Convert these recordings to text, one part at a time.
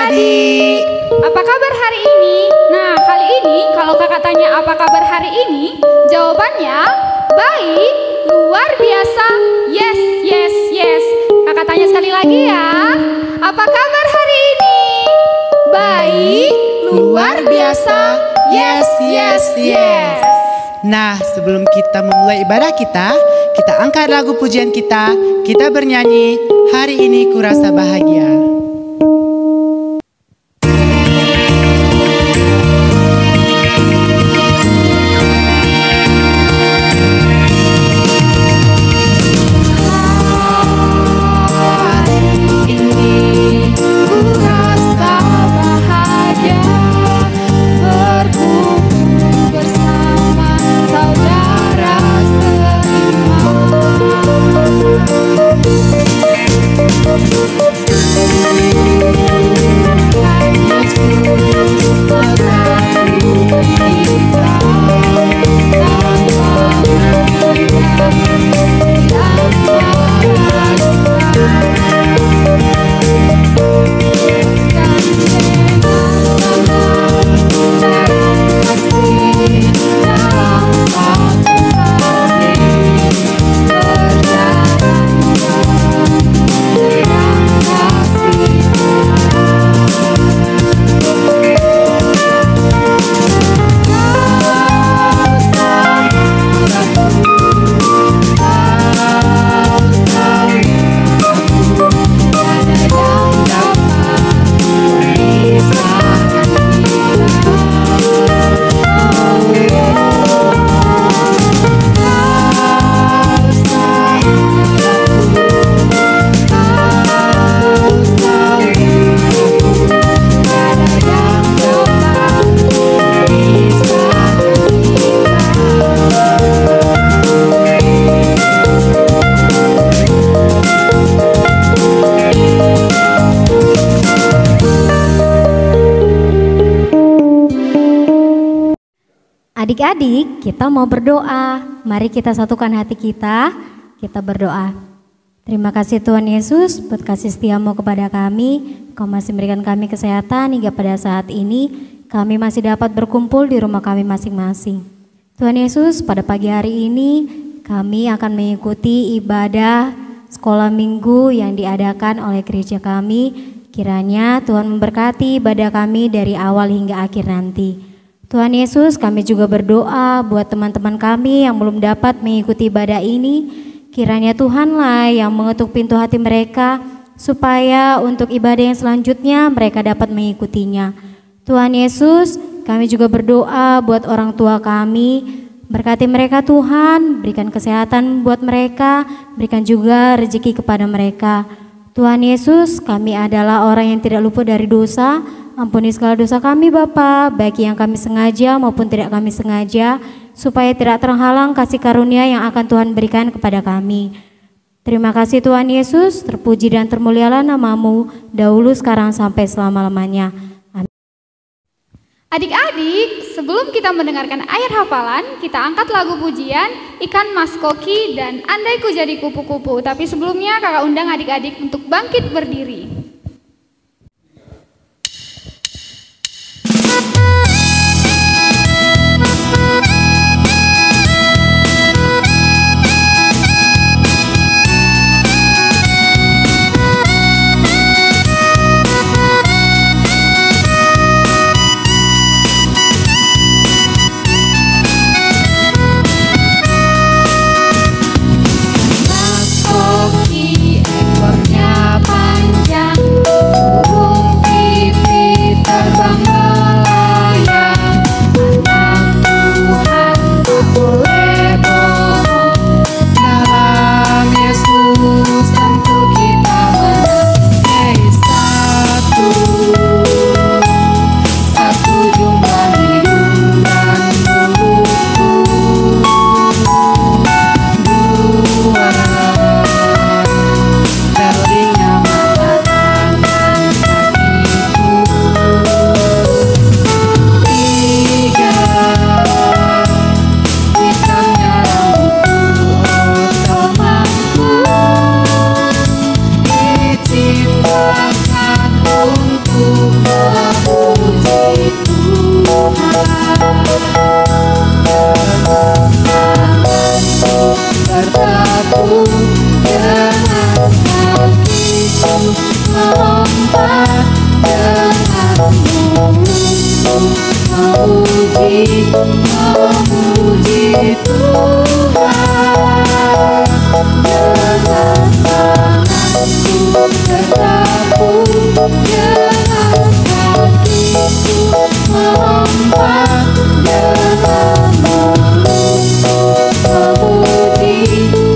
adik-adik. Apa kabar hari ini? Nah, kali ini kalau kakak tanya apa kabar hari ini, jawabannya baik, luar biasa, yes, yes, yes. Kakak tanya sekali lagi ya. Apa kabar hari ini? Baik, luar biasa, yes, yes, yes. Nah, sebelum kita memulai ibadah kita angkat lagu pujian kita bernyanyi, hari ini kurasa bahagia. Adik-adik, kita mau berdoa. Mari kita satukan hati kita berdoa. Terima kasih Tuhan Yesus buat kasih setiamu kepada kami. Kau masih memberikan kami kesehatan hingga pada saat ini kami masih dapat berkumpul di rumah kami masing-masing. Tuhan Yesus, pada pagi hari ini kami akan mengikuti ibadah sekolah minggu yang diadakan oleh gereja kami. Kiranya Tuhan memberkati ibadah kami dari awal hingga akhir nanti. Tuhan Yesus, kami juga berdoa buat teman-teman kami yang belum dapat mengikuti ibadah ini. Kiranya Tuhanlah yang mengetuk pintu hati mereka supaya untuk ibadah yang selanjutnya mereka dapat mengikutinya. Tuhan Yesus, kami juga berdoa buat orang tua kami. Berkati mereka Tuhan, berikan kesehatan buat mereka, berikan juga rezeki kepada mereka. Tuhan Yesus, kami adalah orang yang tidak luput dari dosa. Ampuni segala dosa kami Bapa, baik yang kami sengaja maupun tidak kami sengaja, supaya tidak terhalang kasih karunia yang akan Tuhan berikan kepada kami. Terima kasih Tuhan Yesus, terpuji dan termulialah namamu, dahulu sekarang sampai selama-lamanya. Amin. Adik-adik, sebelum kita mendengarkan ayat hafalan, kita angkat lagu pujian Ikan Mas Koki dan Andai Ku Jadi Kupu-Kupu. Tapi sebelumnya kakak undang adik-adik untuk bangkit berdiri. Mas Koki ekornya panjang, tersapu dengan hatiku, melompat dengan mulutku, memuji Tuhan. Dengan tanganku tersapu dengan hatiku, melompat dengan mulutku, memuji Tuhan.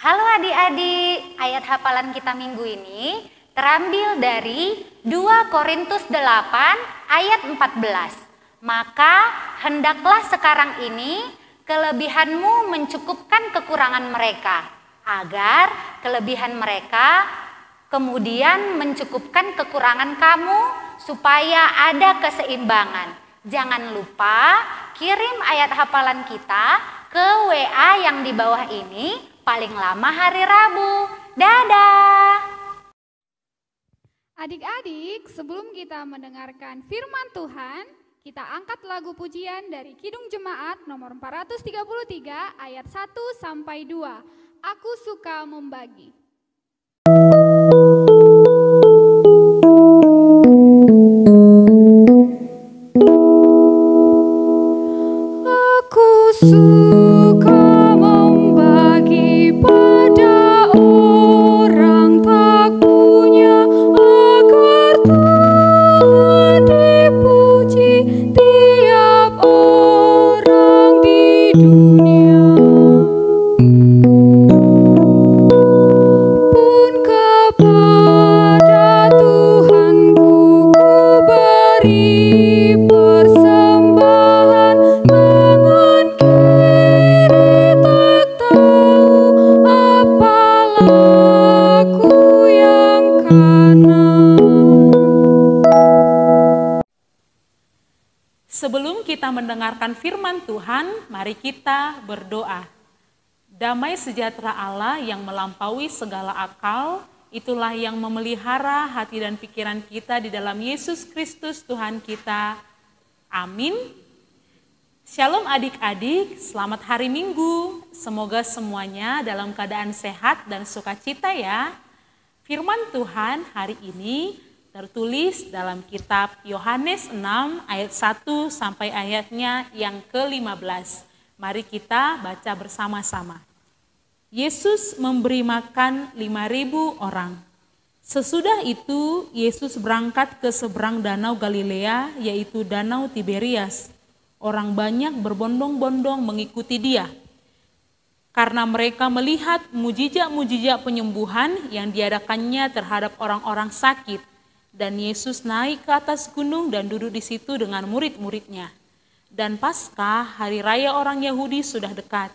Halo adik-adik, ayat hafalan kita minggu ini terambil dari 2 Korintus 8 ayat 14. Maka hendaklah sekarang ini kelebihanmu mencukupkan kekurangan mereka, agar kelebihan mereka kemudian mencukupkan kekurangan kamu, supaya ada keseimbangan. Jangan lupa kirim ayat hafalan kita ke WA yang di bawah ini paling lama hari Rabu. Dadah! Adik-adik, sebelum kita mendengarkan firman Tuhan, kita angkat lagu pujian dari Kidung Jemaat nomor 433 ayat 1 sampai 2. Aku suka membagi. Aku suka membagi pada orang tak punya, agar Tuhan dipuji tiap orang di dunia. Pun kepada Tuhanku ku beri persembahan, tangan kiri tak tahu apalah aku yang kanan. Sebelum kita mendengarkan firman Tuhan, mari kita berdoa. Damai sejahtera Allah yang melampaui segala akal, itulah yang memelihara hati dan pikiran kita di dalam Yesus Kristus Tuhan kita. Amin. Shalom adik-adik, selamat hari Minggu. Semoga semuanya dalam keadaan sehat dan sukacita ya. Firman Tuhan hari ini tertulis dalam kitab Yohanes 6 ayat 1 sampai ayatnya yang ke-15. Mari kita baca bersama-sama. Yesus memberi makan 5.000 orang. Sesudah itu Yesus berangkat ke seberang danau Galilea, yaitu danau Tiberias. Orang banyak berbondong-bondong mengikuti dia, karena mereka melihat mujizat-mujizat penyembuhan yang diadakannya terhadap orang-orang sakit. Dan Yesus naik ke atas gunung dan duduk di situ dengan murid-muridnya. Dan Paskah, hari raya orang Yahudi, sudah dekat.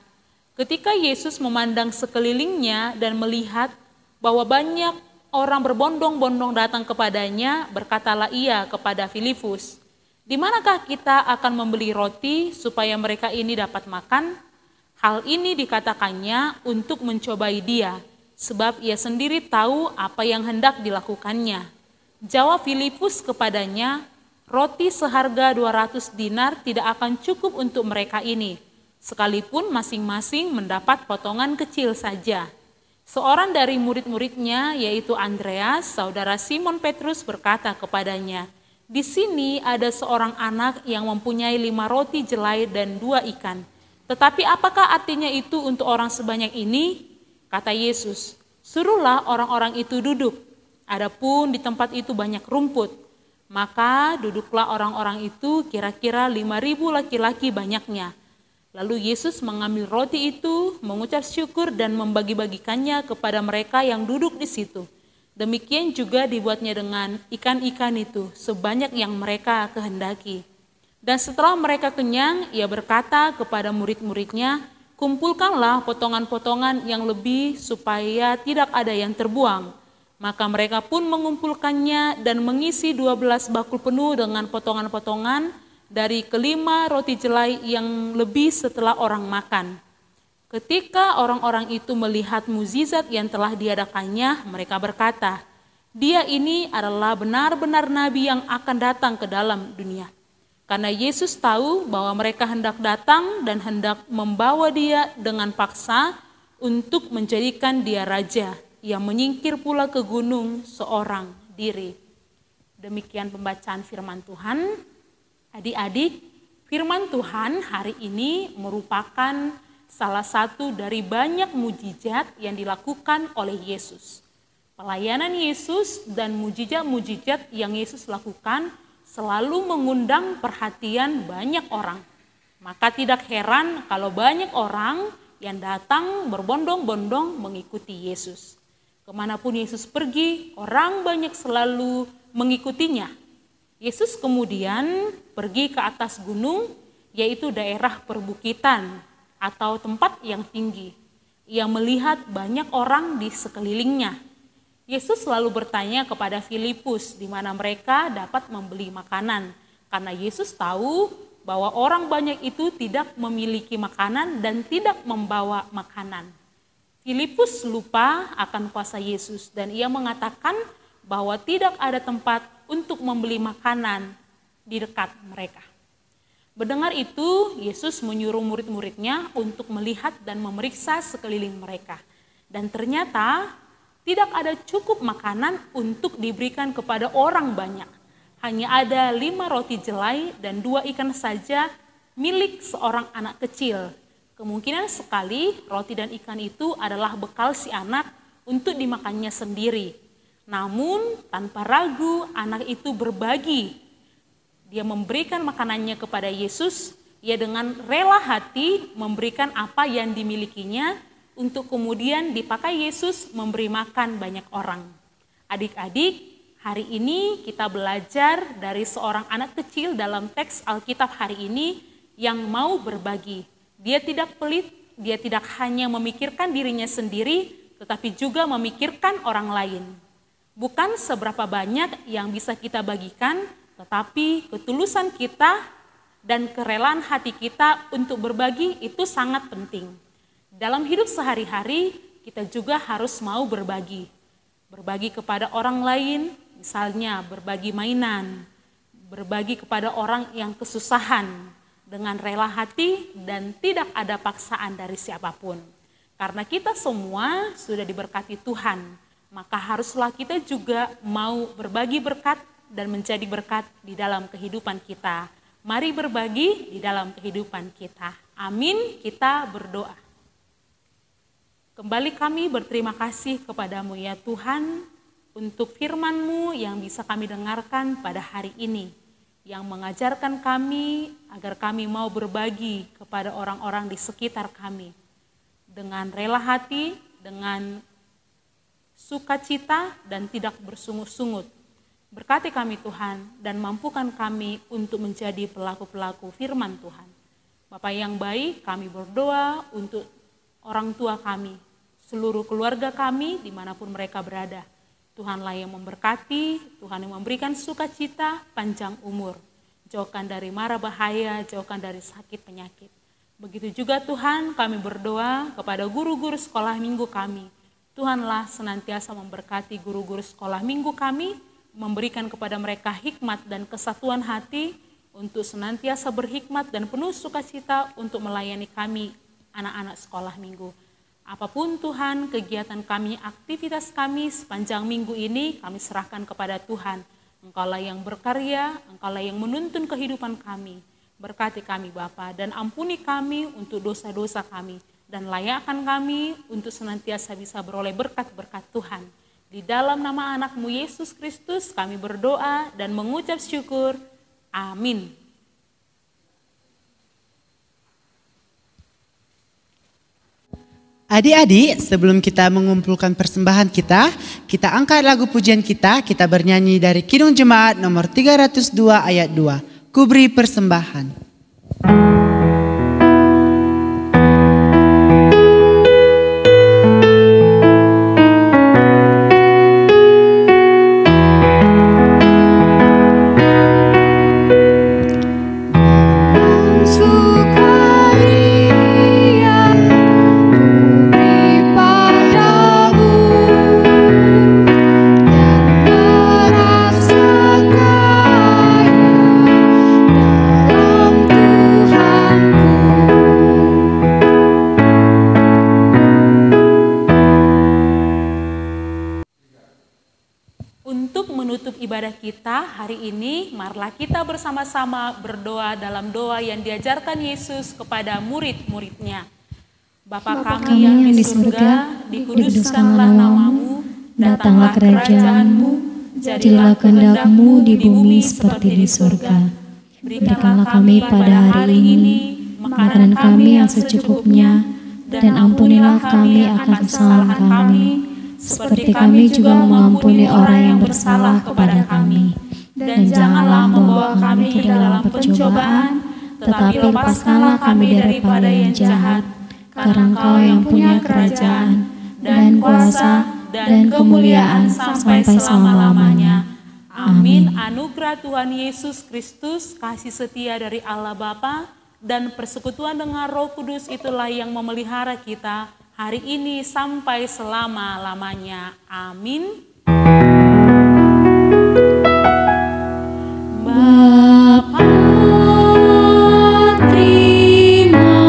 Ketika Yesus memandang sekelilingnya dan melihat bahwa banyak orang berbondong-bondong datang kepadanya, berkatalah ia kepada Filipus, "Di manakah kita akan membeli roti supaya mereka ini dapat makan?" Hal ini dikatakannya untuk mencobai dia, sebab ia sendiri tahu apa yang hendak dilakukannya. Jawab Filipus kepadanya, "Roti seharga 200 dinar tidak akan cukup untuk mereka ini, sekalipun masing-masing mendapat potongan kecil saja. Seorang dari murid-muridnya, yaitu Andreas, saudara Simon Petrus, berkata kepadanya, "Di sini ada seorang anak yang mempunyai 5 roti jelai dan 2 ikan. Tetapi apakah artinya itu untuk orang sebanyak ini?" Kata Yesus, "Suruhlah orang-orang itu duduk. Adapun di tempat itu banyak rumput." Maka duduklah orang-orang itu, kira-kira 5.000 laki-laki banyaknya. Lalu Yesus mengambil roti itu, mengucap syukur dan membagi-bagikannya kepada mereka yang duduk di situ. Demikian juga dibuatnya dengan ikan-ikan itu, sebanyak yang mereka kehendaki. Dan setelah mereka kenyang, ia berkata kepada murid-muridnya, "Kumpulkanlah potongan-potongan yang lebih supaya tidak ada yang terbuang." Maka mereka pun mengumpulkannya dan mengisi 12 bakul penuh dengan potongan-potongan dari kelima roti jelai yang lebih setelah orang makan. Ketika orang-orang itu melihat mukjizat yang telah diadakannya, mereka berkata, "Dia ini adalah benar-benar nabi yang akan datang ke dalam dunia." Karena Yesus tahu bahwa mereka hendak datang dan hendak membawa dia dengan paksa untuk menjadikan dia raja, ia menyingkir pula ke gunung seorang diri. Demikian pembacaan firman Tuhan. Adik-adik, firman Tuhan hari ini merupakan salah satu dari banyak mujizat yang dilakukan oleh Yesus. Pelayanan Yesus dan mujizat-mujizat yang Yesus lakukan selalu mengundang perhatian banyak orang. Maka tidak heran kalau banyak orang yang datang berbondong-bondong mengikuti Yesus. Kemanapun Yesus pergi, orang banyak selalu mengikutinya. Yesus kemudian pergi ke atas gunung, yaitu daerah perbukitan atau tempat yang tinggi. Ia melihat banyak orang di sekelilingnya. Yesus selalu bertanya kepada Filipus di mana mereka dapat membeli makanan, karena Yesus tahu bahwa orang banyak itu tidak memiliki makanan dan tidak membawa makanan. Filipus lupa akan kuasa Yesus dan ia mengatakan bahwa tidak ada tempat untuk membeli makanan di dekat mereka. Mendengar itu, Yesus menyuruh murid-muridnya untuk melihat dan memeriksa sekeliling mereka. Dan ternyata tidak ada cukup makanan untuk diberikan kepada orang banyak. Hanya ada 5 roti jelai dan 2 ikan saja milik seorang anak kecil. Kemungkinan sekali roti dan ikan itu adalah bekal si anak untuk dimakannya sendiri. Namun tanpa ragu anak itu berbagi. Dia memberikan makanannya kepada Yesus. Ia dengan rela hati memberikan apa yang dimilikinya untuk kemudian dipakai Yesus memberi makan banyak orang. Adik-adik, hari ini kita belajar dari seorang anak kecil dalam teks Alkitab hari ini yang mau berbagi. Dia tidak pelit, dia tidak hanya memikirkan dirinya sendiri, tetapi juga memikirkan orang lain. Bukan seberapa banyak yang bisa kita bagikan, tetapi ketulusan kita dan kerelaan hati kita untuk berbagi itu sangat penting. Dalam hidup sehari-hari, kita juga harus mau berbagi. Berbagi kepada orang lain, misalnya berbagi mainan, berbagi kepada orang yang kesusahan dengan rela hati dan tidak ada paksaan dari siapapun. Karena kita semua sudah diberkati Tuhan, maka haruslah kita juga mau berbagi berkat dan menjadi berkat di dalam kehidupan kita. Mari berbagi di dalam kehidupan kita. Amin, kita berdoa. Kembali kami berterima kasih kepadamu ya Tuhan, untuk firman-Mu yang bisa kami dengarkan pada hari ini, yang mengajarkan kami agar kami mau berbagi kepada orang-orang di sekitar kami. Dengan rela hati, dengan sukacita dan tidak bersungut-sungut. Berkati kami Tuhan dan mampukan kami untuk menjadi pelaku-pelaku firman Tuhan. Bapa yang baik, kami berdoa untuk orang tua kami, seluruh keluarga kami dimanapun mereka berada. Tuhanlah yang memberkati, Tuhan yang memberikan sukacita, panjang umur. Jauhkan dari mara bahaya, jauhkan dari sakit penyakit. Begitu juga Tuhan, kami berdoa kepada guru-guru sekolah minggu kami. Tuhanlah senantiasa memberkati guru-guru sekolah minggu kami, memberikan kepada mereka hikmat dan kesatuan hati, untuk senantiasa berhikmat dan penuh sukacita untuk melayani kami, anak-anak sekolah minggu. Apapun Tuhan, kegiatan kami, aktivitas kami sepanjang minggu ini kami serahkan kepada Tuhan. Engkaulah yang berkarya, Engkaulah yang menuntun kehidupan kami. Berkati kami Bapa dan ampuni kami untuk dosa-dosa kami. Dan layakkan kami untuk senantiasa bisa beroleh berkat-berkat Tuhan. Di dalam nama anak-Mu Yesus Kristus kami berdoa dan mengucap syukur. Amin. Adik-adik, sebelum kita mengumpulkan persembahan kita angkat lagu pujian kita bernyanyi dari Kidung Jemaat nomor 302 ayat 2. Ku beri persembahan. Ibadah kita hari ini, marilah kita bersama-sama berdoa dalam doa yang diajarkan Yesus kepada murid-muridnya. Bapa kami yang di surga, dikuduskanlah namamu, datanglah kerajaan-Mu, jadilah kehendak-Mu di bumi seperti di surga. Berikanlah kami pada hari ini makanan kami yang secukupnya, dan ampunilah kami akan kesalahan kami, seperti kami juga mengampuni orang yang bersalah kepada kami. Dan janganlah membawa kami ke dalam pencobaan, tetapi lepaskanlah kami daripada yang jahat. Karena Engkau yang punya kerajaan, dan kuasa, dan kemuliaan sampai selama-lamanya. Amin. Anugerah Tuhan Yesus Kristus, kasih setia dari Allah Bapa, dan persekutuan dengan Roh Kudus itulah yang memelihara kita hari ini sampai selama-lamanya. Amin. Bapa, terima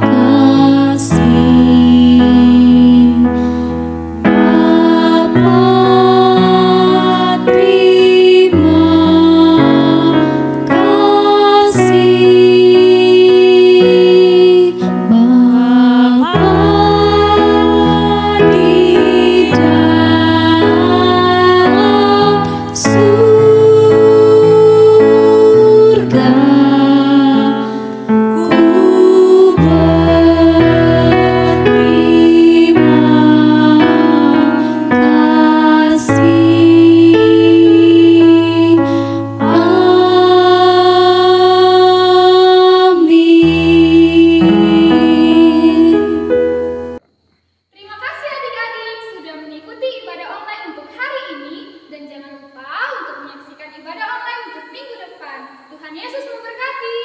kasih. Bapa, terima kasih. Bapa di dalam surga, ku berterima kasih. Amin. Terima kasih adik-adik sudah mengikuti ibadah online untuk hari ini. Dan jangan lupa untuk menyaksikan ibadah online untuk minggu depan. Tuhan Yesus memberkati.